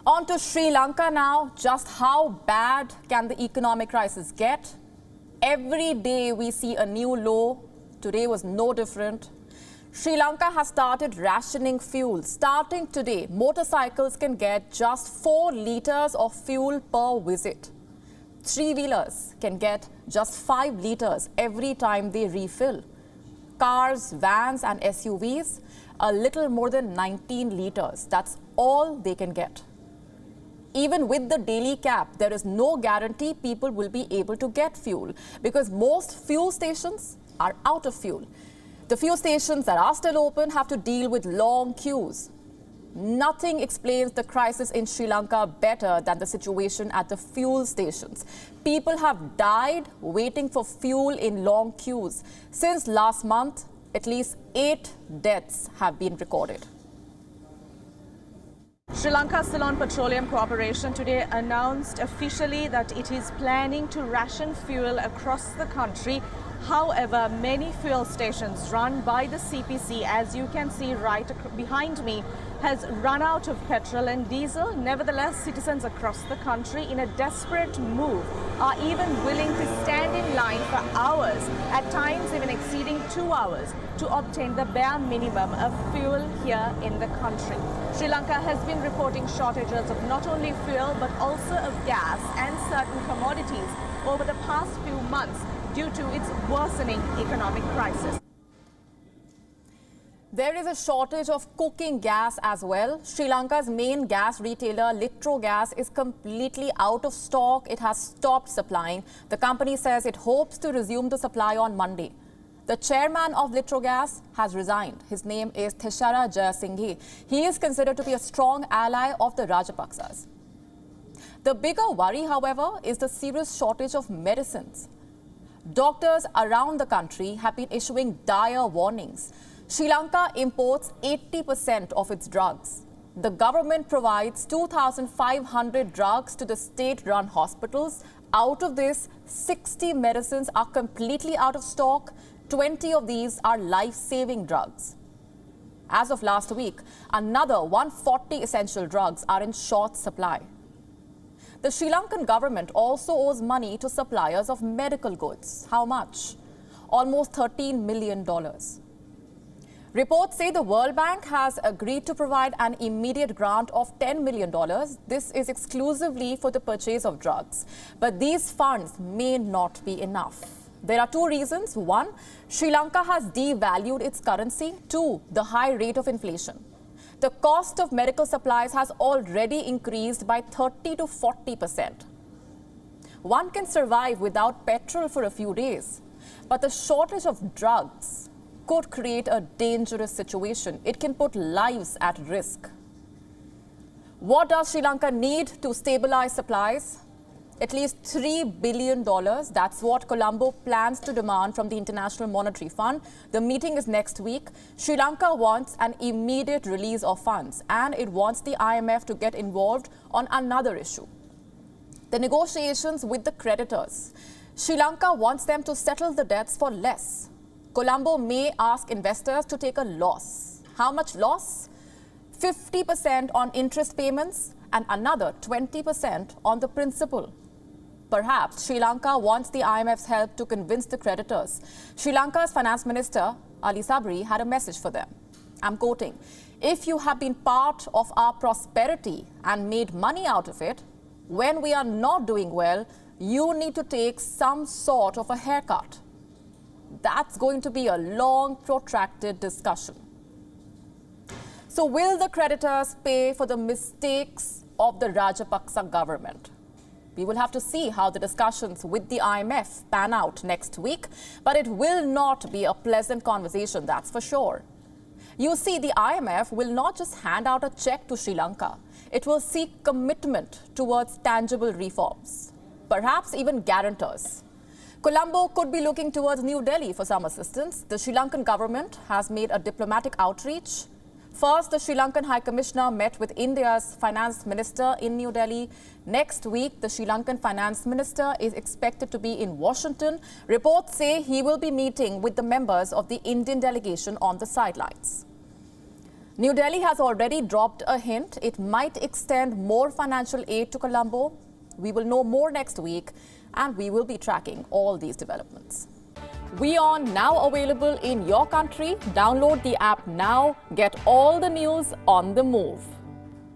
On to Sri Lanka now. Just how bad can the economic crisis get? Every day we see a new low. Today was no different. Sri Lanka has started rationing fuel. Starting today, motorcycles can get just 4 liters of fuel per visit. Three-wheelers can get just 5 liters every time they refill. Cars, vans and SUVs, a little more than 19 liters. That's all they can get. Even with the daily cap, there is no guarantee people will be able to get fuel because most fuel stations are out of fuel. The fuel stations that are still open have to deal with long queues. Nothing explains the crisis in Sri Lanka better than the situation at the fuel stations. People have died waiting for fuel in long queues. Since last month, at least 8 deaths have been recorded. Sri Lanka Ceylon Petroleum Corporation today announced officially that it is planning to ration fuel across the country. However, many fuel stations run by the CPC, as you can see right behind me, has run out of petrol and diesel. Nevertheless, citizens across the country in a desperate move are even willing to stand in line for hours, at times even exceeding 2 hours, to obtain the bare minimum of fuel here in the country. Sri Lanka has been reporting shortages of not only fuel but also of gas and certain commodities over the past few months due to its worsening economic crisis. There is a shortage of cooking gas as well. Sri Lanka's main gas retailer, Litro Gas, is completely out of stock. It has stopped supplying. The company says it hopes to resume the supply on Monday. The chairman of Litro Gas has resigned. His name is Theshara Jayasinghe. He is considered to be a strong ally of the Rajapaksas. The bigger worry, however, is the serious shortage of medicines. Doctors around the country have been issuing dire warnings. Sri Lanka imports 80% of its drugs. The government provides 2,500 drugs to the state-run hospitals. Out of this, 60 medicines are completely out of stock. 20 of these are life-saving drugs. As of last week, another 140 essential drugs are in short supply. The Sri Lankan government also owes money to suppliers of medical goods. How much? Almost $13 million. Reports say the World Bank has agreed to provide an immediate grant of $10 million. This is exclusively for the purchase of drugs. But these funds may not be enough. There are 2 reasons. 1, Sri Lanka has devalued its currency. 2, the high rate of inflation. The cost of medical supplies has already increased by 30 to 40%. One can survive without petrol for a few days, but the shortage of drugs could create a dangerous situation. It can put lives at risk. What does Sri Lanka need to stabilize supplies? At least $3 billion. That's what Colombo plans to demand from the International Monetary Fund. The meeting is next week. Sri Lanka wants an immediate release of funds, and it wants the IMF to get involved on another issue: the negotiations with the creditors. Sri Lanka wants them to settle the debts for less. Colombo may ask investors to take a loss. How much loss? 50% on interest payments and another 20% on the principal. Perhaps Sri Lanka wants the IMF's help to convince the creditors. Sri Lanka's Finance Minister, Ali Sabri, had a message for them. I'm quoting, "If you have been part of our prosperity and made money out of it, when we are not doing well, you need to take some sort of a haircut." That's going to be a long, protracted discussion. So will the creditors pay for the mistakes of the Rajapaksa government? We will have to see how the discussions with the IMF pan out next week, but it will not be a pleasant conversation, that's for sure. You see, the IMF will not just hand out a check to Sri Lanka. It will seek commitment towards tangible reforms, perhaps even guarantors. Colombo could be looking towards New Delhi for some assistance. The Sri Lankan government has made a diplomatic outreach. First, the Sri Lankan High Commissioner met with India's Finance Minister in New Delhi. Next week, the Sri Lankan Finance Minister is expected to be in Washington. Reports say he will be meeting with the members of the Indian delegation on the sidelines. New Delhi has already dropped a hint. It might extend more financial aid to Colombo. We will know more next week, and we will be tracking all these developments. WION now available in your country. Download the app now. Get all the news on the move.